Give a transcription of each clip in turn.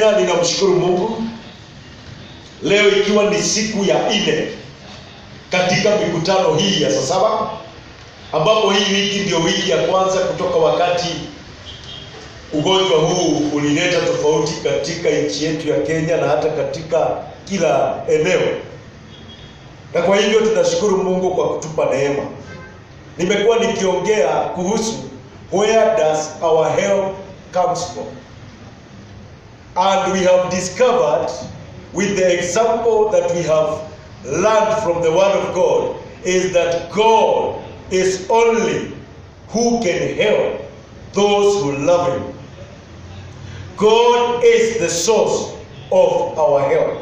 Tena ninamshukuru Mungu leo ikiwa ni siku ya 4 katika mikutano hii ya saa 7, ambapo hii wiki ndio wiki ya kwanza kutoka wakati ugonjwa huu ulileta tofauti katika nchi yetu ya Kenya na hata katika kila eneo. Na kwa hivyo tunashukuru Mungu kwa kutupa neema. Nimekuwa nikiongea kuhusu where does our help comes from. And we have discovered with the example that we have learned from the word of God is that God is only who can help those who love him. God is the source of our help.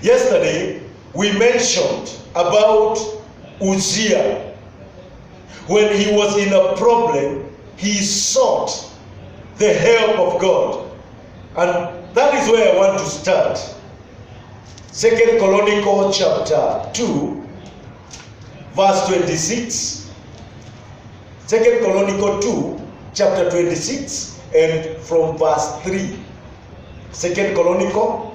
Yesterday we mentioned about Uzziah. When he was in a problem, he sought the help of God. And that is where I want to start. 2 Chronicles chapter 2, verse 26. 2 Chronicles 2, chapter 26, and from verse 3. 2 Chronicles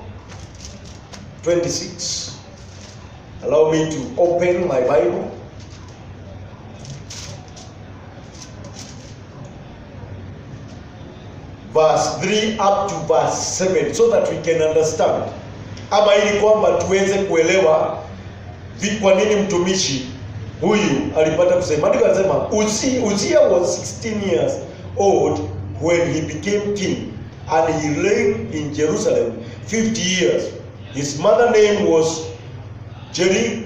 26. Allow me to open my Bible. Verse 3 up to verse 7, so that we can understand, ama ili kwamba tuweze kuelewa kwa nini mtumishi huyu alipata kusema. Ndivyo anasema Uzziah was 16 years old when he became king, and he reigned in Jerusalem 50 years. His mother name was Jerica.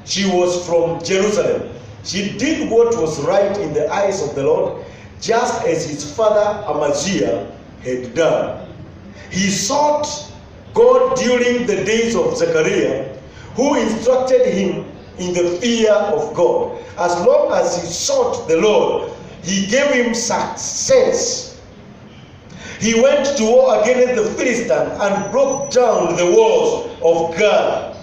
She was from Jerusalem. She did what was right in the eyes of the Lord, just as his father Amaziah had done. He sought God during the days of Zechariah, who instructed him in the fear of God. As long as he sought the Lord, he gave him success. He went to war against the Philistines and broke down the walls of Gath,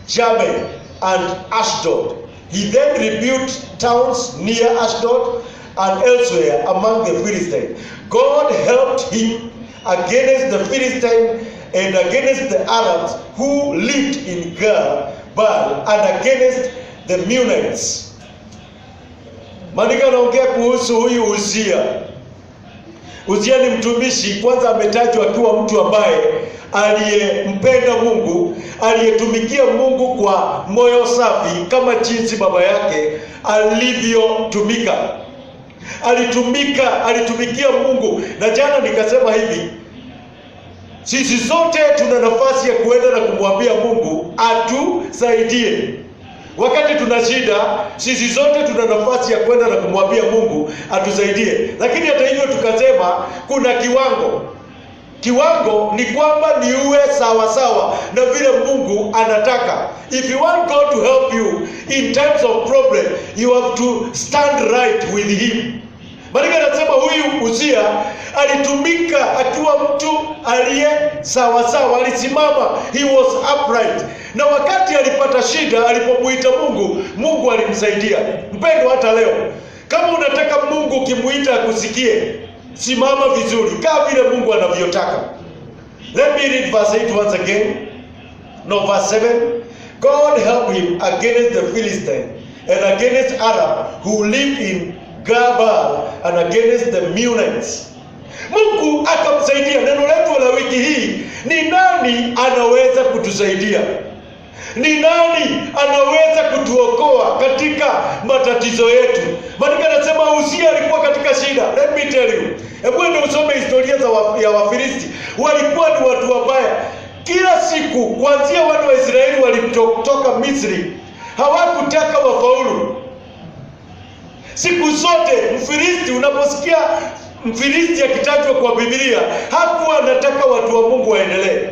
Jabin, and Ashdod. He then rebuilt towns near Ashdod and elsewhere among the Philistines. God helped him against the Philistines and against the Arabs who lived in Gath, and against the Meunites. Maandiko yanaongea kuhusu huyu Uzziah. Uzziah ni mtumishi. Kwanza ametajwa akiwa mtu ambaye aliyempenda Mungu, aliyetumikia Mungu kwa moyo safi kama jinsi baba yake alivyotumika. Alitumikia Mungu. Na jana nikasema hivi, sisi zote tuna nafasi ya kuenda na kumwambia Mungu atusaidie. Wakati tuna shida, sisi zote tuna nafasi ya kwenda na kumwambia Mungu atusaidie. Lakini hata hivyo tukasema kuna kiwango. Kiwango ni kwamba ni uwe sawa sawa na vile Mungu anataka. If you want God to help you in times of problem, you have to stand right with him. Maana anasema huyu Uzziah alitumika akiwa mtu aliye sawa sawa, alisimama, he was upright. Na wakati alipata shida, alipomuita Mungu, Mungu alimsaidia. Mpendwa, hata leo kama unataka Mungu ukimuita akusikie, simama vizuri kama vile Mungu anavyotaka. Let me read verse 8 once again. No, verse 7. God helped him against the Philistines and against Arab who lived in Gabal and against the Meunites. Mungu akamsaidia. Neno letu la wiki hii, ni nani anaweza kutusaidia? Ni nani anaweza kutuokoa katika matatizo yetu? Maana anasema Uzziah alikuwa katika shida. Let me tell you. Hebu ndio usome historia ya Wafilisti. Walikuwa ni watu wabaya. Kila siku kuanzia wana wa Israeli walipotoka Misri, hawakutaka wafaulu. Siku zote Mfilisti, unaposikia Mfilisti akitajwa kwa Biblia, hakuwa anataka watu wa Mungu waendelee.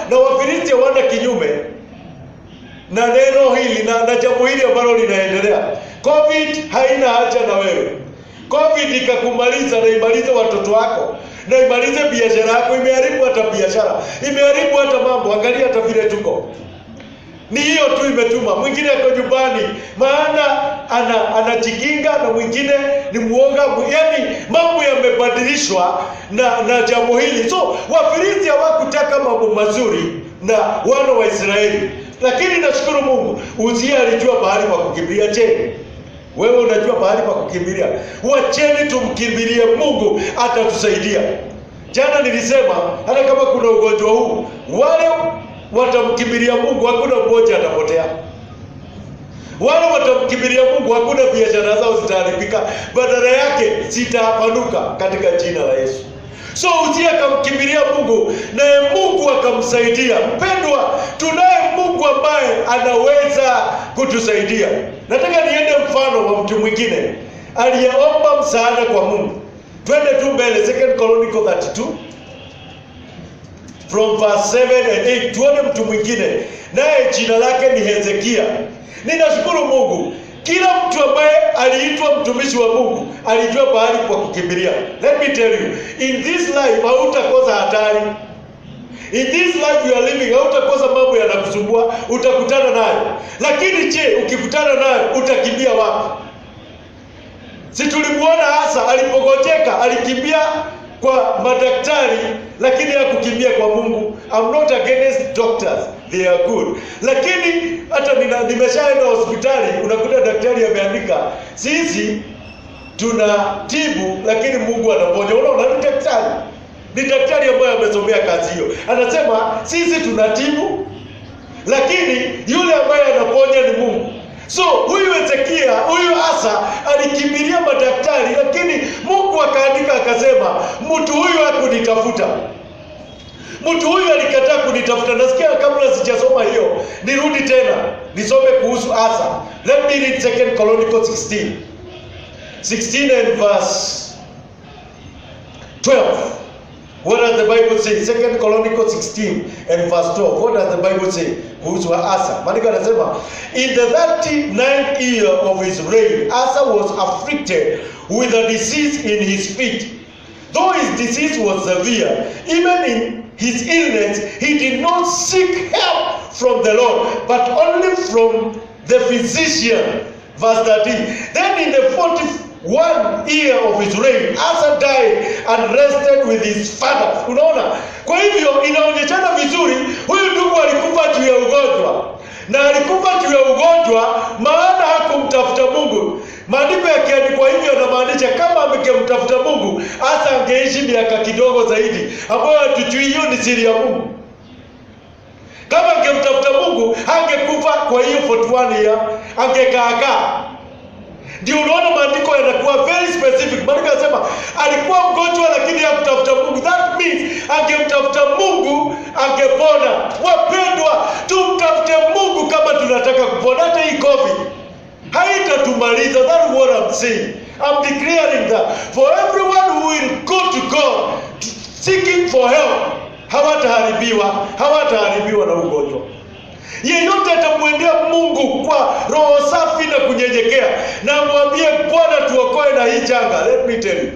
Na Wafilisti hawana kinyume na neno hili na jambo hili ambalo linaendelea. COVID haina haja na wewe. COVID ikakumaliza na imalize watoto wako, na imalize biashara yako. Imeharibu hata biashara, imeharibu hata mambo. Angalia hata vile tuko. Ni hiyo tu imetuma. Mwingine yuko nyumbani maana anajikinga, na mwingine ni muoga, yani mambo yamebadilishwa na jambo hili. So Wafilisti hawakutaka mambo mazuri na wana wa Israeli, lakini nashukuru Mungu Uzia alijua pahali pa kukimbilia. Je, wewe unajua pahali pa kukimbilia? Wacheni tumkimbilie Mungu, atatusaidia. Jana nilisema hata kama kuna ugonjwa huu, wale watamkimbilia Mungu hakuna mmoja atapotea. Wale watamkimbilia Mungu hakuna biashara zao zitaharibika, badala yake zitapanuka katika jina la Yesu. So Uzia akamkimbilia Mungu naye Mungu akamsaidia. Mpendwa, tunaye Mungu ambaye anaweza kutusaidia. Nataka niende mfano wa mtu mwingine aliyeomba msaada kwa Mungu. Twende tu mbele, 2 Chronicles 32 from verse 7 and 8. Tuone mtu mwingine naye jina lake ni Hezekia. Ninashukuru Mungu, kila mtu ambaye aliitwa mtumishi wa Mungu alijua pahali pa kukimbilia. Let me tell you, in this life hautakosa hatari. In this life you are living, hautakosa mambo yanakusumbua, utakutana nayo. Lakini je, ukikutana nayo utakimbia wapi? Si tulimuona Asa alipogojeka, alikimbia kwa madaktari, lakini hakukimbia kwa Mungu. I'm not against doctors, they are good. Lakini hata nimeshaenda hospitali, unakuta daktari ameandika sisi tunatibu lakini Mungu anaponya. Unaona, ni daktari. Ni daktari ambaye amesomea kazi hiyo. Anasema sisi tunatibu lakini yule ambaye anaponya ni Mungu. So huyu Hezekia, huyu Asa alikimbilia madaktari, lakini Mungu akaandika akasema mtu huyu hakunitafuta. Mtu huyu alikataa kunitafuta. Nasikia kabla sijasoma hiyo, nirudi tena nisome kuhusu Asa. Let me read 2 Chronicles 16 and verse 12. What does the Bible say? 2 Chronicles 16 and verse 12. What does the Bible say? Kuhusu Asa. Maandiko yanasema, in the 39th year of his reign, Asa was afflicted with a disease in his feet. Though his disease was severe, even in his illness, he did not seek help from the Lord, but only from the physician. Verse 13. Then in the 41 year of his reign, Asa died and rested with his fathers. Unaona? Kwa hivyo inaonyeshana vizuri, huyu ndugu alikufa juu ya ugonjwa. Na alikufa juu ya ugonjwa maana hakumtafuta Mungu. Maandiko yakiandikwa hivyo yanamaanisha kama angemtafuta Mungu, Asa angeishi miaka kidogo zaidi, ambayo hatujui. Hiyo ni siri ya Mungu. Kama angemtafuta Mungu, hangekufa kwa hiyo 41 year, angekaakaa. Ndio unaona maandiko yanakuwa very specific. Maandiko yanasema alikuwa mgonjwa lakini hakutafuta Mungu. That means angemtafuta Mungu angepona. Wapendwa, tumtafute Mungu kama tunataka kupona. Hata hii COVID haitatumaliza. That's what I'm saying. I'm declaring that for everyone who will go to God seeking for help, hawataharibiwa na ugonjwa. Yeyote atamwendea Mungu kwa roho safi na kunyenyekea na mwambie Bwana tuokoe na hii janga, let me tell you,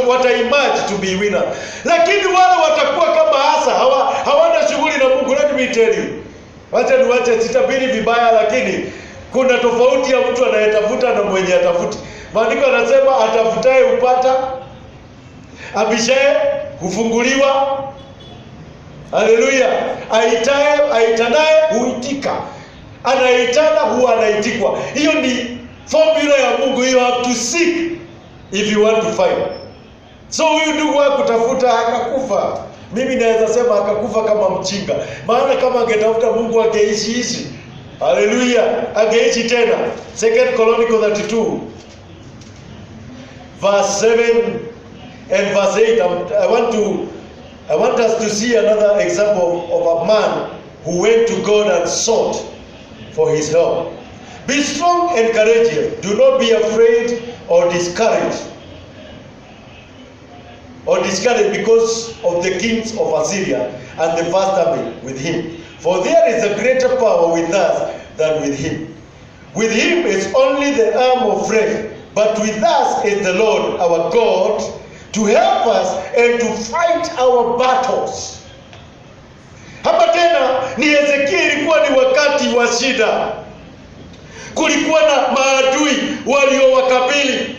wataimagine to be winner. Lakini wale watakuwa kama Asa, hawana shughuli na Mungu, let me tell you. Wacha sitabiri vibaya, lakini kuna tofauti ya mtu anayetafuta na mwenye atafuti. Maandiko yanasema atafutaye upata, abishaye hufunguliwa. Haleluya. Aitanaye huitika. Anaitana huwa anaitikwa. Hiyo ni formula ya Mungu. You have to seek if you want to find. So huyu ndugu hakutafuta akakufa. Mimi naweza sema akakufa kama mchinga. Maana kama angetafuta Mungu angeishi. Haleluya. Angeishi tena. 2 Chronicles 32 verse 7 and verse 8. I want us to see another example of a man who went to God and sought for his help. Be strong and courageous. Do not be afraid or discouraged. Because of the kings of Assyria and the vast army with him. For there is a greater power with us than with him. With him is only the arm of flesh, but with us is the Lord our God, to help us and to fight our battles. Hapa tena ni Hezekia, ilikuwa ni wakati wa shida. Kulikuwa na maadui waliowakabili.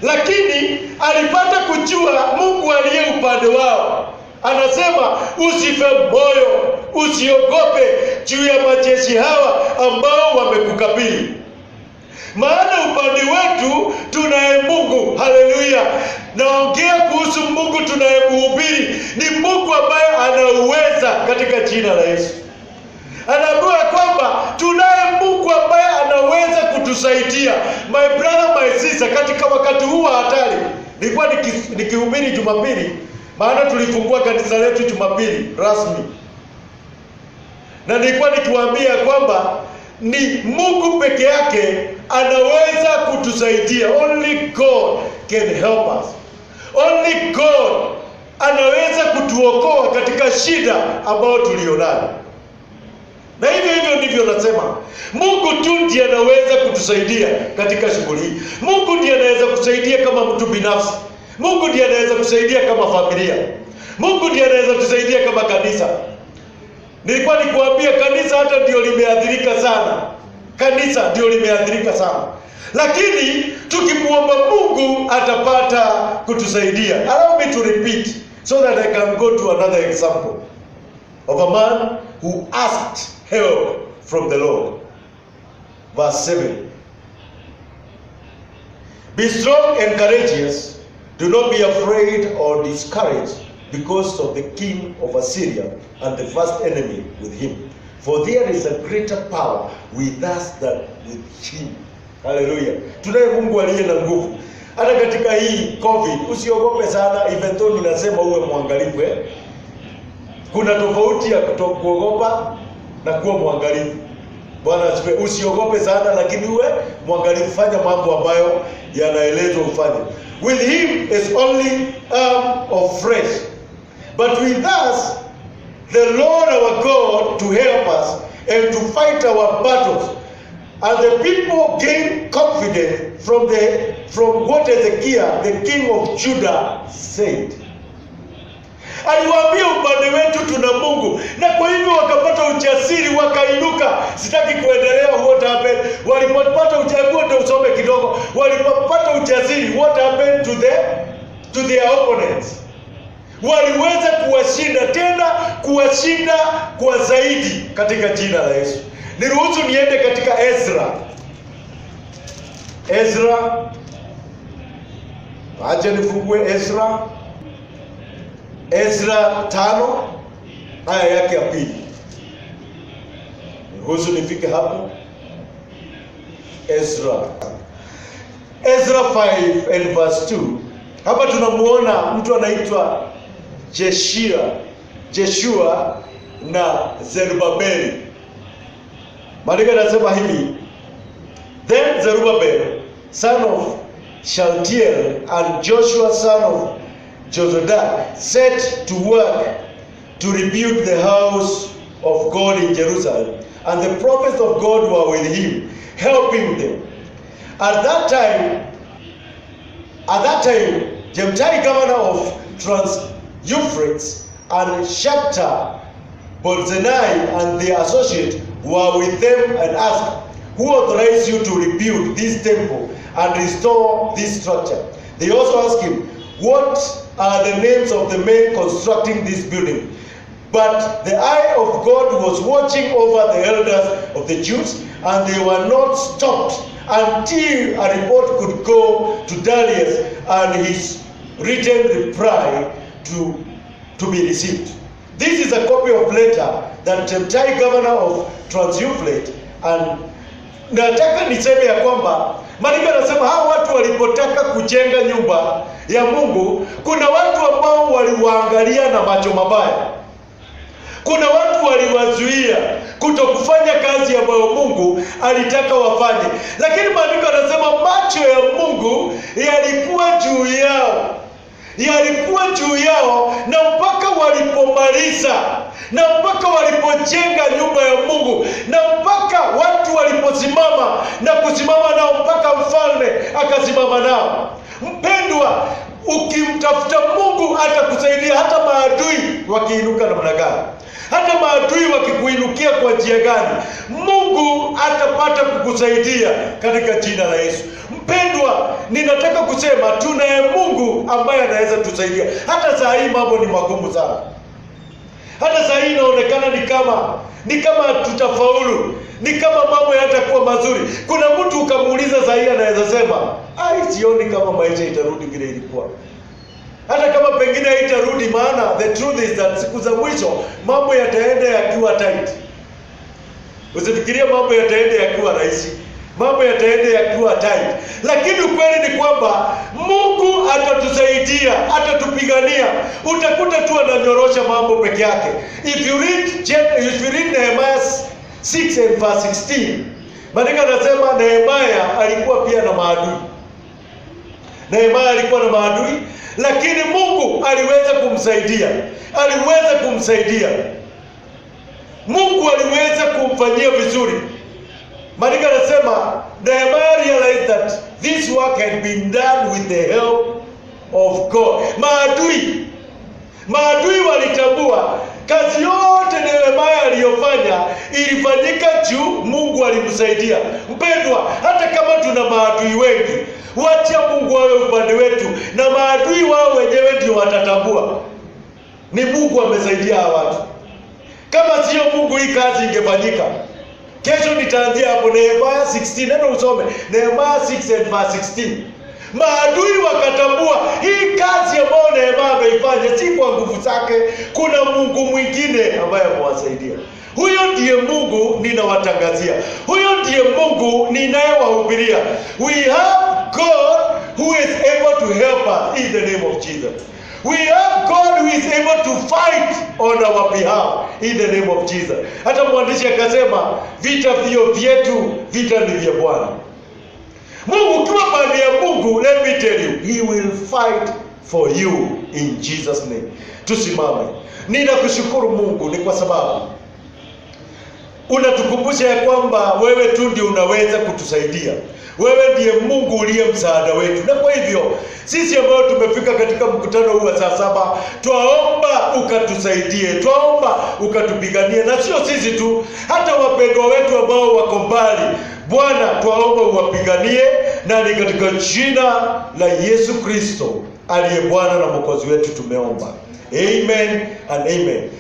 lakini alipata kujua Mungu aliye upande wao. Anasema usife moyo, usiogope juu ya majeshi hawa ambao wamekukabili, maana upande wetu tunaye Mungu. Haleluya! Naongea kuhusu Mungu tunayemhubiri, ni Mungu ambaye anauweza katika jina la Yesu. Anaambiwa kwamba tunaye Mungu ambaye anaweza kutusaidia. My brother, my sister, katika wakati huu wa hatari, nilikuwa nikihubiri Jumapili, maana tulifungua kanisa letu Jumapili rasmi, na nilikuwa nikiwaambia kwamba ni Mungu peke yake anaweza kutusaidia. Only God can help us. Only God anaweza kutuokoa katika shida ambayo tulionayo. Na hivyo ndivyo nasema, Mungu tu ndiye anaweza kutusaidia katika shughuli hii. Mungu ndiye anaweza kusaidia kama mtu binafsi. Mungu ndiye anaweza kusaidia kama familia. Mungu ndiye anaweza kusaidia kama kanisa. Nilikuwa nikuambia kanisa hata ndio limeathirika sana. Kanisa ndio limeathirika sana. Lakini tukimuomba Mungu atapata kutusaidia. Allow me to repeat so that I can go to another example of a man who asked help from the Lord. Verse 7. Be strong and courageous. Do not be afraid or discouraged because of the king of Assyria and the vast enemy with him. For there is a greater power with us than with him. Hallelujah. Tunaye Mungu aliye na nguvu. Hata katika hii COVID, usiogope sana, even though ninasema uwe mwangalifu. Kuna tofauti ya kuogopa na kuwa mwangalifu. Bwana asifiwe. Usiogope sana, lakini uwe mwangalifu, fanya mambo ambayo yanaelezwa ufanye. With him is only of flesh, but with us the Lord our God to help us and to fight our battles. And the people gained confidence from what Hezekiah, the king of Judah, said. Aliwaambia upande wetu tuna Mungu, na kwa hivyo wakapata ujasiri, wakainuka. Sitaki kuendelea what happened. Walipopata ujasiri, ndio usome kidogo. Walipopata ujasiri, what happened to their opponents? Waliweza kuwashinda, tena kuwashinda kwa zaidi katika jina la Yesu. Niruhusu niende katika Ezra. Acha nifungue Ezra 5 aya yake ya 2. Niruhusu nifike hapo. Ezra 5 and verse 2. Hapa tunamuona mtu anaitwa Jeshua na Zerubabeli. Maandiko yanasema hivi: Then Zerubbabel, son of Shealtiel, and Joshua, son of Jozadak, set to work to rebuild the house of God in Jerusalem, and the prophets of God were with him, helping them. At that time, Jemtai, governor of Trans-Euphrates, and Sheptar-Bozenai and their associate were with them and asked, Who authorized you to rebuild this temple and restore this structure? They also asked him, What are the names of the men constructing this building? But the eye of God was watching over the elders of the Jews, and they were not stopped until a report could go to Darius and his written reply to be received. This is a copy of letter that Jemtai, governor of Trans-Euphrates, and nataka niseme ya kwamba Maandiko yanasema hao watu walipotaka kujenga nyumba ya Mungu, kuna watu ambao waliwaangalia na macho mabaya. Kuna watu waliwazuia kutokufanya kazi ambayo Mungu alitaka wafanye. Lakini Maandiko yanasema macho ya Mungu yalikuwa juu yao. Yalikuwa juu yao, na mpaka walipomaliza, na mpaka walipojenga nyumba ya Mungu, na mpaka watu waliposimama na kusimama nao, mpaka mfalme akasimama nao. Mpendwa, ukimtafuta Mungu atakusaidia hata maadui wakiinuka namna gani. Hata maadui wakikuinukia kwa njia gani, Mungu atapata kukusaidia katika jina la Yesu. Mpendwa, ninataka kusema tunaye Mungu ambaye anaweza tusaidia. Hata saa hii mambo ni magumu sana. Hata saa hii inaonekana ni kama tutafaulu, ni kama mambo yatakuwa mazuri. Kuna mtu ukamuuliza saa hii anaweza sema, sioni kama maisha itarudi vile ilikuwa. Hata kama pengine haitarudi, maana the truth is that siku za mwisho mambo yataenda yakiwa tight. Usifikirie mambo yataenda yakiwa rahisi. Mambo yataenda yakiwa tight. Lakini ukweli ni kwamba Mungu atatusaidia, atatupigania. Utakuta tu ananyorosha mambo peke yake. If you read Nehemiah 6 and verse 16, maandiko yanasema Nehemiah alikuwa pia na maadui. Nehemiah alikuwa na maadui, lakini Mungu aliweza kumsaidia. Mungu aliweza kumfanyia vizuri. Maandiko yanasema Nehemiah realized that this work had been done with the help of God. Maadui walitambua kazi yote Nehemiah aliyofanya ilifanyika juu Mungu alimsaidia. Mpendwa, hata kama tuna maadui wengi, wacha Mungu awe upande wetu, na maadui wao wenyewe ndio watatambua ni Mungu amesaidia hawa watu. Kama sio Mungu, hii kazi ingefanyika. Kesho nitaanzia hapo Nehemiah 16. Nenda usome Nehemiah 6 and verse 16. Maadui wakatambua hii kazi ambayo Nehemiah ameifanya si kwa nguvu zake, kuna Mungu mwingine ambaye amewasaidia. Huyo ndiye Mungu ninawatangazia. Huyo ndiye Mungu ninayewahubiria. We have God who is able to help us in the name of Jesus. We have God who is able to fight on our behalf in the name of Jesus. Hata mwandishi akasema vita vio vyetu, vita ni vya Bwana. Mungu ukiwa pande ya Mungu, let me tell you, he will fight for you in Jesus name. Tusimame. Ninakushukuru Mungu ni kwa sababu unatukumbusha ya kwamba wewe tu ndiye unaweza kutusaidia. Wewe ndiye Mungu uliye msaada wetu. Na kwa hivyo sisi ambao tumefika katika mkutano huu wa saa 7, twaomba ukatusaidie, twaomba ukatupiganie, na sio sisi tu, hata wapendwa wetu ambao wako mbali. Bwana, twaomba uwapiganie, na ni katika jina la Yesu Kristo aliye Bwana na Mwokozi wetu tumeomba. Amen and amen.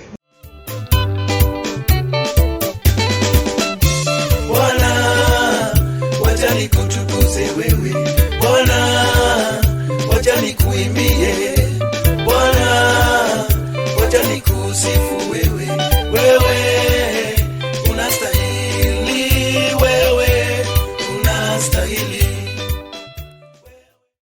Nikutukuze wewe Bwana, wacha nikuimbie Bwana, wacha nikusifu